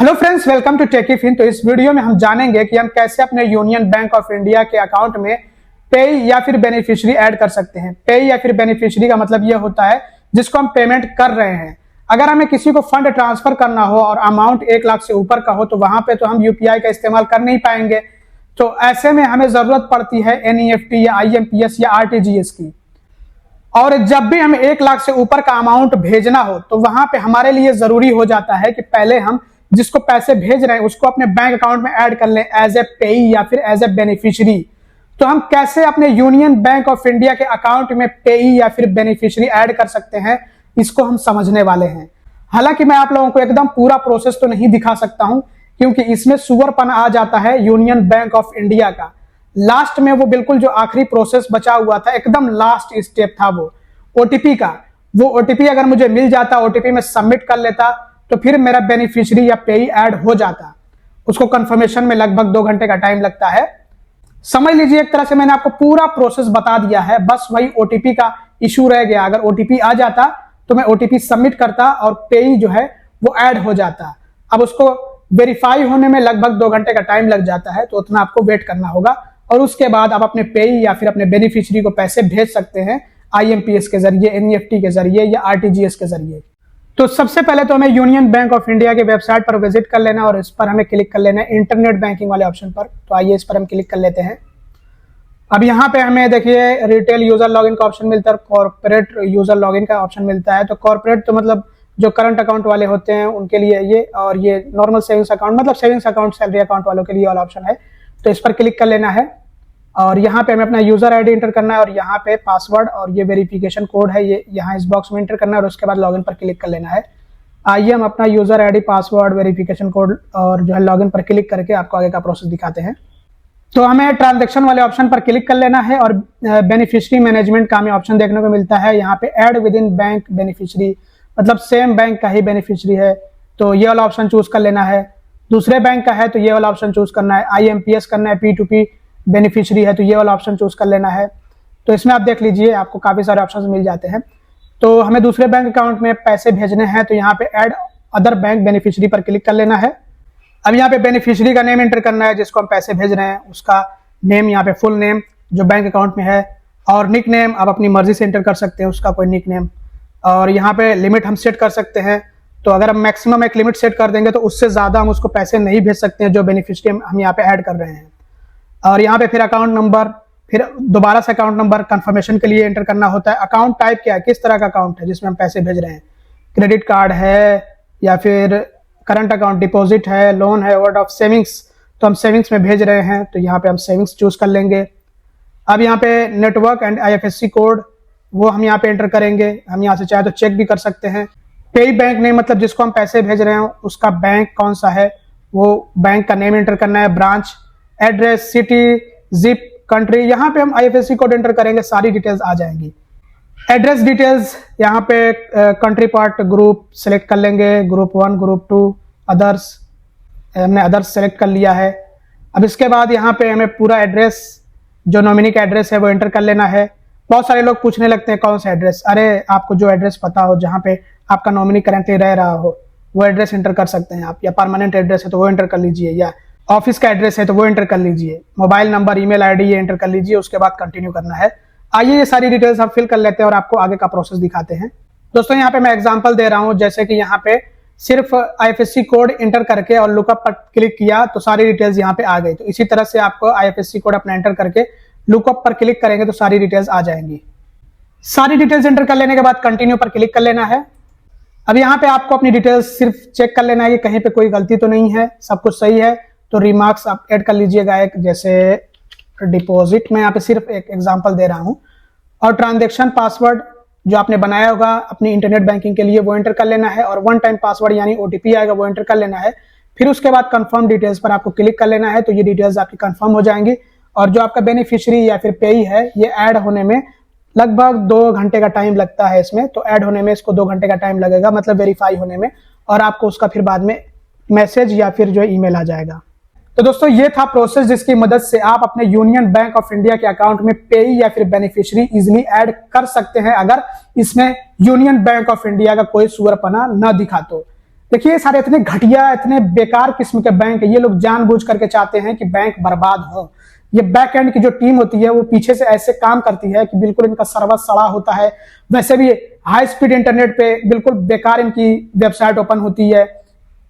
Hello friends, welcome to टेकीफिन। तो इस वीडियो में हम जानेंगे कि हम कैसे अपने यूनियन बैंक ऑफ इंडिया के अकाउंट में पे या फिर बेनिफिशियरी ऐड कर सकते हैं। पे या फिर बेनिफिशियरी का मतलब यह होता है जिसको हम पेमेंट कर रहे हैं। अगर हमें किसी को फंड ट्रांसफर करना हो और अमाउंट 1 लाख से ऊपर का हो तो वहां पे तो हम यूपीआई का इस्तेमाल कर नहीं पाएंगे। तो ऐसे में हमें जरूरत पड़ती है एनईएफटी या आईएमपीएस या आरटीजीएस की। और जब भी हमें 1 लाख से ऊपर का अमाउंट भेजना हो तो वहां पे हमारे लिए जरूरी हो जाता है कि पहले हम जिसको पैसे भेज रहे हैं उसको अपने बैंक अकाउंट में ऐड कर लें एज ए पेई या फिर एज ए बेनिफिशियरी। तो हम कैसे अपने यूनियन बैंक ऑफ इंडिया के अकाउंट में पेई या फिर बेनिफिशियरी ऐड कर सकते हैं, इसको हम समझने वाले हैं। हालांकि मैं आप लोगों को एकदम पूरा प्रोसेस तो नहीं दिखा सकता हूं क्योंकि इसमें सुअरपना आ जाता है यूनियन बैंक ऑफ इंडिया का। लास्ट में वो बिल्कुल जो आखिरी प्रोसेस बचा हुआ था, एकदम लास्ट स्टेप था वो ओटीपी का। वो ओटीपी अगर मुझे मिल जाता, ओटीपी में सबमिट कर लेता तो फिर मेरा बेनिफिशियरी या पेई ऐड हो जाता। उसको कंफर्मेशन में लगभग 2 घंटे का टाइम लगता है। समझ लीजिए एक तरह से मैंने आपको पूरा प्रोसेस बता दिया है, बस वही ओटीपी का इशू रह गया। अगर ओटीपी आ जाता तो मैं ओटीपी सबमिट करता और पेई जो है वो ऐड हो जाता। अब उसको वेरीफाई होने में लगभग 2 घंटे का टाइम लग जाता है, तो उतना आपको वेट करना होगा और उसके बाद आप अपने पेई या फिर अपने बेनिफिशियरी को पैसे भेज सकते हैं आईएमपीएस के जरिए, एनईएफटी के जरिए या आरटीजीएस के जरिए। तो सबसे पहले तो हमें यूनियन बैंक ऑफ इंडिया के वेबसाइट पर विजिट कर लेना और इस पर हमें क्लिक कर लेना है इंटरनेट बैंकिंग वाले ऑप्शन पर। तो आइए इस पर हम क्लिक कर लेते हैं। अब यहाँ पे हमें देखिए रिटेल यूजर लॉगिन का ऑप्शन मिलता है, कॉर्पोरेट यूजर लॉगिन का ऑप्शन मिलता है। तो कॉर्पोरेट तो मतलब जो करंट अकाउंट वाले होते हैं उनके लिए ये, और ये नॉर्मल सेविंग्स अकाउंट मतलब सेविंग्स अकाउंट, सैलरी अकाउंट वालों के लिए वाला ऑप्शन है। तो इस पर क्लिक कर लेना है और यहाँ पे हमें अपना यूजर आईडी एंटर करना है और यहाँ पे पासवर्ड और ये वेरिफिकेशन कोड है ये यहाँ इस बॉक्स में एंटर करना है और उसके बाद लॉगिन पर क्लिक कर लेना है। आइए हम अपना user ID, password, verification code और जो है लॉगिन पर क्लिक करके आपको आगे का प्रोसेस दिखाते हैं। तो हमें ट्रांजैक्शन वाले ऑप्शन पर क्लिक कर लेना है और बेनिफिशियरी मैनेजमेंट का हमें ऑप्शन देखने को मिलता है। यहाँ पे add with in bank beneficiary, मतलब सेम बैंक का ही बेनिफिशियरी है तो ये वाला ऑप्शन चूज कर लेना है। दूसरे बैंक का है तो ये वाला ऑप्शन चूज करना है। आईएमपीएस करना है, P2P बेनिफिशियरी है तो ये वाला ऑप्शन चूज कर लेना है। तो इसमें आप देख लीजिए आपको काफी सारे ऑप्शन मिल जाते हैं। तो हमें दूसरे बैंक अकाउंट में पैसे भेजने हैं तो यहाँ पे ऐड अदर बैंक बेनिफिशियरी पर क्लिक कर लेना है। अब यहाँ पे बेनिफिशियरी का नेम एंटर करना है जिसको हम पैसे भेज रहे हैं, उसका नेम, यहाँ पे फुल नेम जो बैंक अकाउंट में है, और निक नेम आप अपनी मर्जी से एंटर कर सकते हैं, उसका कोई निक नेम। और यहाँ पे लिमिट हम सेट कर सकते हैं। तो अगर हम मैक्सिमम एक लिमिट सेट कर देंगे तो उससे ज्यादा हम उसको पैसे नहीं भेज सकते हैं जो बेनिफिशियरी हम यहाँ पे ऐड कर रहे हैं। और यहाँ पे फिर अकाउंट नंबर, फिर दोबारा से अकाउंट नंबर कंफर्मेशन के लिए एंटर करना होता है। अकाउंट टाइप क्या है, किस तरह का अकाउंट है जिसमें हम पैसे भेज रहे हैं, क्रेडिट कार्ड है या फिर करंट अकाउंट, डिपॉजिट है, लोन है, वर्ड ऑफ सेविंग्स, तो हम सेविंग्स में भेज रहे हैं तो यहाँ पे हम सेविंग्स चूज कर लेंगे। अब यहाँ पे नेटवर्क एंड आईएफएससी कोड वो हम यहाँ पे एंटर करेंगे। हम यहाँ से चाहे तो चेक भी कर सकते हैं। पेई बैंक नेम मतलब जिसको हम पैसे भेज रहे हैं उसका बैंक कौन सा है वो बैंक का नेम एंटर करना है। Branch, address, city, zip, country, यहाँ पे हम आईएफएससी कोड एंटर करेंगे, सारी डिटेल्स आ जाएंगी। एड्रेस डिटेल्स यहाँ पे कंट्री पार्ट ग्रुप सेलेक्ट कर लेंगे, ग्रुप 1, ग्रुप 2, अदर्स, हमने अदर्स सेलेक्ट कर लिया है। अब इसके बाद यहाँ पे हमें पूरा एड्रेस जो नॉमिनी का एड्रेस है वो एंटर कर लेना है। बहुत सारे लोग पूछने लगते हैं कौन सा एड्रेस, अरे आपको जो एड्रेस पता हो जहाँ पे आपका नॉमिनी करेंटली रह रहा हो वो एड्रेस एंटर कर सकते हैं आप, या परमानेंट एड्रेस है तो वो एंटर कर लीजिए, या ऑफिस का एड्रेस है तो वो एंटर कर लीजिए, मोबाइल नंबर, ईमेल आईडी ये एंटर कर लीजिए, उसके बाद कंटिन्यू करना है। आइए ये सारी डिटेल्स हम फिल कर लेते हैं और आपको आगे का प्रोसेस दिखाते हैं। दोस्तों यहाँ पे मैं एग्जांपल दे रहा हूँ, जैसे कि यहाँ पे सिर्फ आईएफएससी कोड एंटर करके और लुकअप पर क्लिक किया तो सारी डिटेल्स यहाँ पे आ गई। तो इसी तरह से आपको आईएफएससी कोड अपना एंटर करके लुकअप पर क्लिक करेंगे तो सारी डिटेल्स आ जाएंगी। सारी डिटेल्स एंटर कर लेने के बाद कंटिन्यू पर क्लिक कर लेना है। अब यहाँ पे आपको अपनी डिटेल्स सिर्फ चेक कर लेना है कि कहीं पे कोई गलती तो नहीं है, सब कुछ सही है। तो रिमार्क्स आप ऐड कर लीजिएगा एक, जैसे डिपॉजिट, मैं यहाँ पे सिर्फ एक एग्जांपल दे रहा हूँ। और ट्रांजैक्शन पासवर्ड जो आपने बनाया होगा अपनी इंटरनेट बैंकिंग के लिए वो एंटर कर लेना है, और 1 टाइम पासवर्ड यानी ओटीपी आएगा वो एंटर कर लेना है। फिर उसके बाद कंफर्म डिटेल्स पर आपको क्लिक कर लेना है तो ये डिटेल्स आपकी कंफर्म हो जाएंगी। और जो आपका बेनिफिशियरी या फिर पेई है ये ऐड होने में लगभग 2 घंटे का टाइम लगता है इसमें। तो ऐड होने में इसको 2 घंटे का टाइम लगेगा, मतलब वेरीफाई होने में, और आपको उसका फिर बाद में मैसेज या फिर जो ईमेल आ जाएगा। तो दोस्तों ये था प्रोसेस जिसकी मदद से आप अपने यूनियन बैंक ऑफ इंडिया के अकाउंट में पेई या फिर बेनिफिशियरी इजीली ऐड कर सकते हैं अगर इसमें यूनियन बैंक ऑफ इंडिया का कोई सुअरपना न दिखा तो। देखिए सारे इतने घटिया, इतने बेकार किस्म के बैंक है, ये लोग जानबूझ करके चाहते हैं कि बैंक बर्बाद हो। ये बैक एंड की जो टीम होती है वो पीछे से ऐसे काम करती है कि बिल्कुल इनका सर्वर सड़ा होता है। वैसे भी हाई स्पीड इंटरनेट पे बिल्कुल बेकार इनकी वेबसाइट ओपन होती है।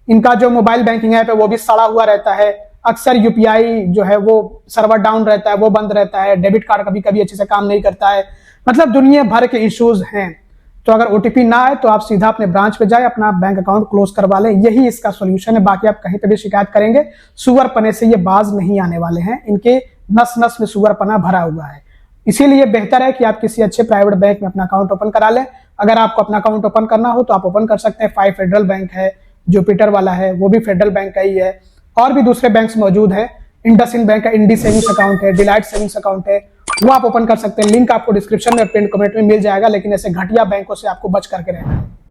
इनका जो मोबाइल बैंकिंग ऐप है वो भी सड़ा हुआ रहता है। अक्सर यूपीआई जो है वो सर्वर डाउन रहता है, वो बंद रहता है। डेबिट कार्ड कभी कभी अच्छे से काम नहीं करता है। मतलब दुनिया भर के इश्यूज हैं। तो अगर ओटीपी ना आए तो आप सीधा अपने ब्रांच पे जाए, अपना बैंक अकाउंट क्लोज करवा लें, यही इसका सोल्यूशन है। बाकी आप कहीं पे भी शिकायत करेंगे, सुअर पने से ये बाज नहीं आने वाले हैं। इनके नस नस में सुअर पना भरा हुआ है। इसीलिए बेहतर है कि आप किसी अच्छे प्राइवेट बैंक में अपना अकाउंट ओपन करा लें। अगर आपको अपना अकाउंट ओपन करना हो तो आप ओपन कर सकते हैं। 5 फेडरल बैंक है, जुपिटर वाला है, वो भी फेडरल बैंक का ही है। और भी दूसरे बैंक्स मौजूद हैं। इंडसइंड बैंक का इंडी सेविंग्स अकाउंट है, डिलाइट सेविंग्स अकाउंट है, वो आप ओपन कर सकते हैं। लिंक आपको डिस्क्रिप्शन में, पिन कमेंट में मिल जाएगा। लेकिन ऐसे घटिया बैंकों से आपको बच करके रहना है।